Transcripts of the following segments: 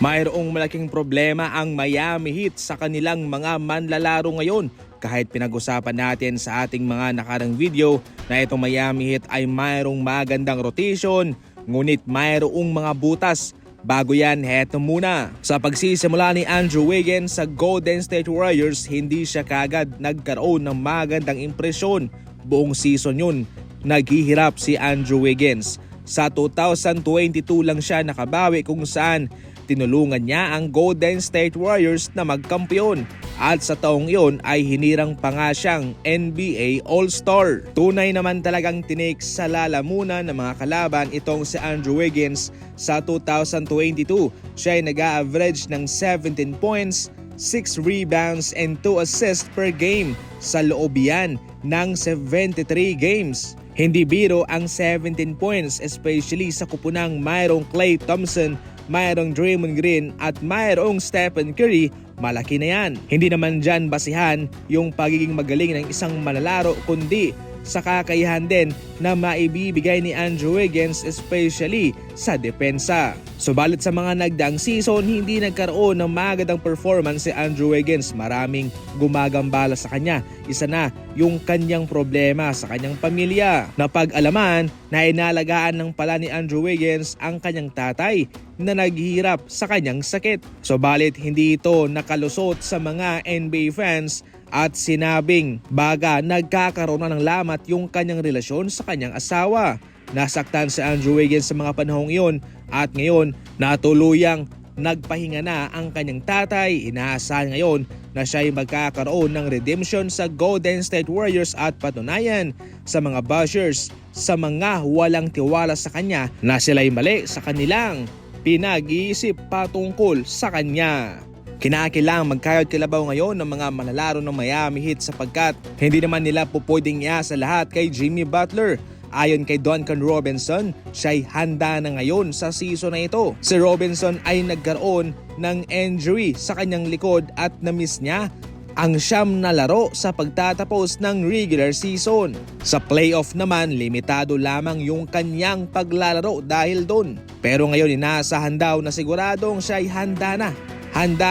Mayroong malaking problema ang Miami Heat sa kanilang mga manlalaro ngayon. Kahit pinag-usapan natin sa ating mga nakarang video na itong Miami Heat ay mayroong magandang rotation, ngunit mayroong mga butas. Bago yan, heto muna. Sa pagsisimula ni Andrew Wiggins sa Golden State Warriors, hindi siya kagad nagkaroon ng magandang impresyon. Buong season yun, naghihirap si Andrew Wiggins. Sa 2022 lang siya nakabawi kung saan tinulungan niya ang Golden State Warriors na magkampiyon at sa taong iyon ay hinirang pa nga siyang NBA All-Star. Tunay naman talagang tinik sa lalamunan ng mga kalaban itong si Andrew Wiggins. Sa 2022, siya ay nag-a-average ng 17 points, 6 rebounds and 2 assists per game sa loob yan ng 73 games. Hindi biro ang 17 points, especially sa kupunang mayroong Klay Thompson, mayroong Draymond Green at mayroong Stephen Curry. Malaki na yan. Hindi naman dyan basihan yung pagiging magaling ng isang manlalaro, kundi sa kakayahan din na maibibigay ni Andrew Wiggins, especially sa depensa. Subalit sa mga nagdaang season, hindi nagkaroon ng magandang performance si Andrew Wiggins. Maraming gumagambala sa kanya. Isa na yung kanyang problema sa kanyang pamilya. Napag-alaman na inalagaan ng pala ni Andrew Wiggins ang kanyang tatay na naghihirap sa kanyang sakit. Subalit hindi ito nakalusot sa mga NBA fans at sinabing baga nagkakaroon na ng lamat yung kanyang relasyon sa kanyang asawa. Nasaktan si Andrew Wiggins sa mga panahong iyon at ngayon natuluyang nagpahinga na ang kanyang tatay. Inaasahan ngayon na siya ay magkakaroon ng redemption sa Golden State Warriors at patunayan sa mga bashers, sa mga walang tiwala sa kanya na sila'y mali sa kanilang pinag-iisip patungkol sa kanya. Kinakailangang magkayod kalabaw ngayon ng mga manlalaro ng Miami Heat sapagkat hindi naman nila pupwedeng iasa lahat kay Jimmy Butler. Ayon kay Duncan Robinson, siya'y handa na ngayon sa season na ito. Si Robinson ay nagkaroon ng injury sa kanyang likod at na-miss niya ang 9 na laro sa pagtatapos ng regular season. Sa playoff naman, limitado lamang yung kanyang paglalaro dahil doon. Pero ngayon inaasahan daw na siguradong siya'y handa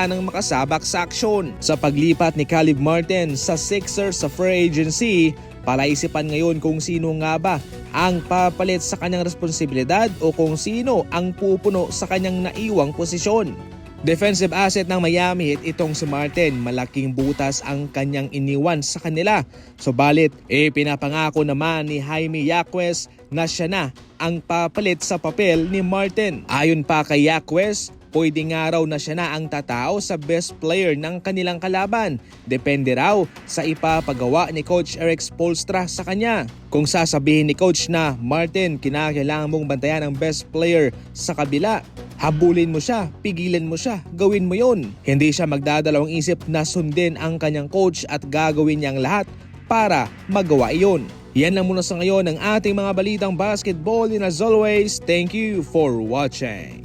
nang makasabak sa aksyon. Sa paglipat ni Caleb Martin sa Sixers sa free agency, palaisipan ngayon kung sino nga ba ang papalit sa kanyang responsibilidad o kung sino ang pupuno sa kanyang naiwang posisyon. Defensive asset ng Miami Heat itong si Martin. Malaking butas ang kanyang iniwan sa kanila. Subalit, pinapangako naman ni Jaime Jaquez na siya na ang papalit sa papel ni Martin. Ayon pa kay Jaquez, pwede nga raw na siya na ang tatao sa best player ng kanilang kalaban. Depende raw sa ipapagawa ni Coach Erik Spoelstra sa kanya. Kung sasabihin ni Coach na, Martin, kinakailangan mong bantayan ang best player sa kabila, habulin mo siya, pigilan mo siya, gawin mo yon. Hindi siya magdadalawang isip na sundin ang kanyang coach at gagawin niyang lahat para magawa iyon. Yan lang muna sa ngayon ang ating mga balitang basketball, and as always, thank you for watching.